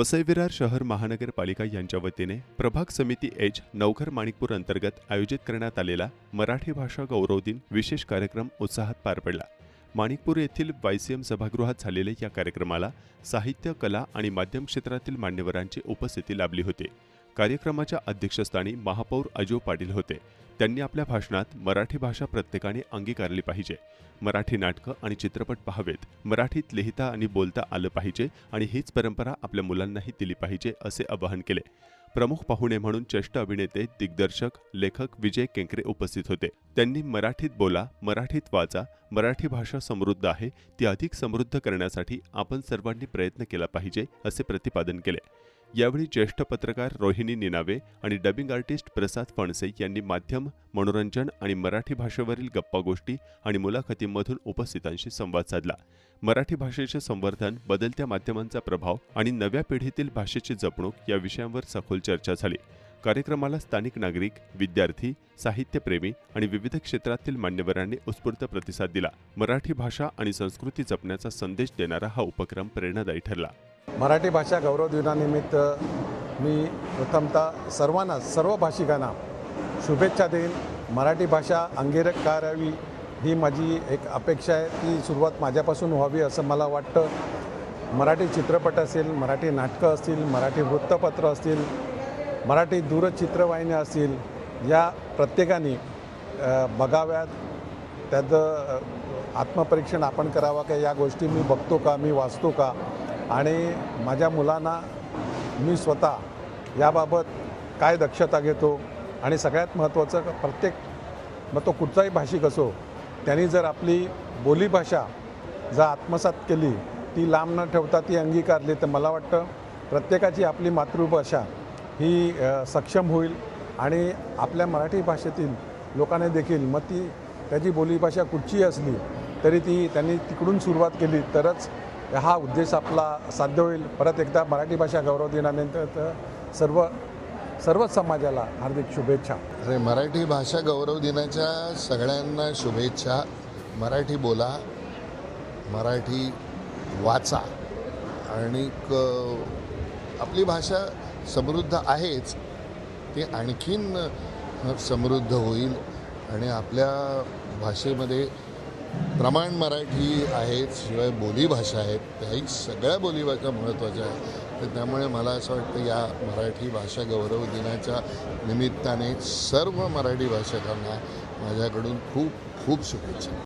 वसई विरार शहर महानगरपालिका यांच्या वतीने प्रभाग समिती एच नवघर माणिकपूर अंतर्गत आयोजित करण्यात आलेला मराठी भाषा गौरव दिन विशेष कार्यक्रम उत्साहात पार पडला। माणिकपूर येथील YCM सभागृहात झालेल्या या कार्यक्रमाला साहित्य, कला आणि माध्यम क्षेत्रातील मान्यवरांची उपस्थिती लाभली होती। कार्यक्रमाच्या अध्यक्षस्थानी महापौर अजय पाटील होते। त्यांनी आपल्या भाषणात मराठी भाषा प्रत्येकाने अंगीकारली पाहिजे, मराठी नाटकं आणि चित्रपट पाहावेत, मराठीत लिहिता आणि बोलता आलं पाहिजे आणि हीच परंपरा आपल्या मुलांनाही दिली पाहिजे असे आवाहन केले। प्रमुख पाहुणे म्हणून ज्येष्ठ अभिनेते, दिग्दर्शक, लेखक विजय केंकरे उपस्थित होते। त्यांनी मराठीत बोला, मराठीत वाचा, मराठी भाषा समृद्ध आहे, ती अधिक समृद्ध करण्यासाठी आपण सर्वांनी प्रयत्न केला पाहिजे असे प्रतिपादन केले। यावेळी ज्येष्ठ पत्रकार रोहिणी निनावे आणि डबिंग आर्टिस्ट प्रसाद फणसे यांनी माध्यम, मनोरंजन आणि मराठी भाषेवरील गप्पागोष्टी आणि मुलाखतींमधून उपस्थितांशी संवाद साधला। मराठी भाषेचे संवर्धन, बदलत्या माध्यमांचा प्रभाव आणि नव्या पिढीतील भाषेची जपणूक या विषयांवर सखोल चर्चा झाली। कार्यक्रमाला स्थानिक नागरिक, विद्यार्थी, साहित्यप्रेमी आणि विविध क्षेत्रातील मान्यवरांनी उत्स्फूर्त प्रतिसाद दिला। मराठी भाषा आणि संस्कृती जपण्याचा संदेश देणारा हा उपक्रम प्रेरणादायी ठरला। मराठी भाषा गौरव दिनानिमित्त मी प्रथमतः सर्व भाषिकांना शुभेच्छा देईन। मराठी भाषा अंगीकारावी ही माझी एक अपेक्षा आहे, ती सुरुवात माझ्यापासून व्हावी असं मला वाटतं। मराठी चित्रपट असेल, मराठी नाटकं असतील, मराठी वृत्तपत्र असतील, मराठी दूरचित्रवाहिन्या असतील, या प्रत्येकाने बघाव्यात। त्याचं आत्मपरीक्षण आपण करावं का, या गोष्टी मी बघतो का, मी वाचतो का, आणि माझ्या मुलांना मी स्वतः याबाबत काय दक्षता घेतो। आणि सगळ्यात महत्त्वाचं, मग तो कुठचाही भाषिक असो, त्यांनी जर आपली बोलीभाषा जर आत्मसात केली, ती लांब न ठेवता ती अंगीकारली, तर मला वाटतं प्रत्येकाची आपली मातृभाषा ही सक्षम होईल। आणि आपल्या मराठी भाषेतील लोकांनी देखील मग त्याची बोलीभाषा कुठची असली तरी त्यांनी तिकडून सुरुवात केली तरच हा उद्देश आपला साध्य होईल। परत एकदा मराठी भाषा गौरव दिनानिमित्त सर्वच समाजाला हार्दिक शुभेच्छा। मराठी भाषा गौरव दिनाच्या सगळ्यांना शुभेच्छा। मराठी बोला, मराठी वाचा आणि आपली भाषा समृद्ध आहेच, ती आणखीन समृद्ध होईल। आणि आपल्या भाषेमध्ये प्रमाण मराठी आहेत, शिवाय बोलीभाषा आहेत, त्याही सगळ्या बोलीभाषा महत्त्वाच्या आहेत। तर त्यामुळे मला असं वाटतं या मराठी भाषा गौरव दिनाच्या निमित्ताने सर्व मराठी भाषकांना माझ्याकडून खूप खूप शुभेच्छा।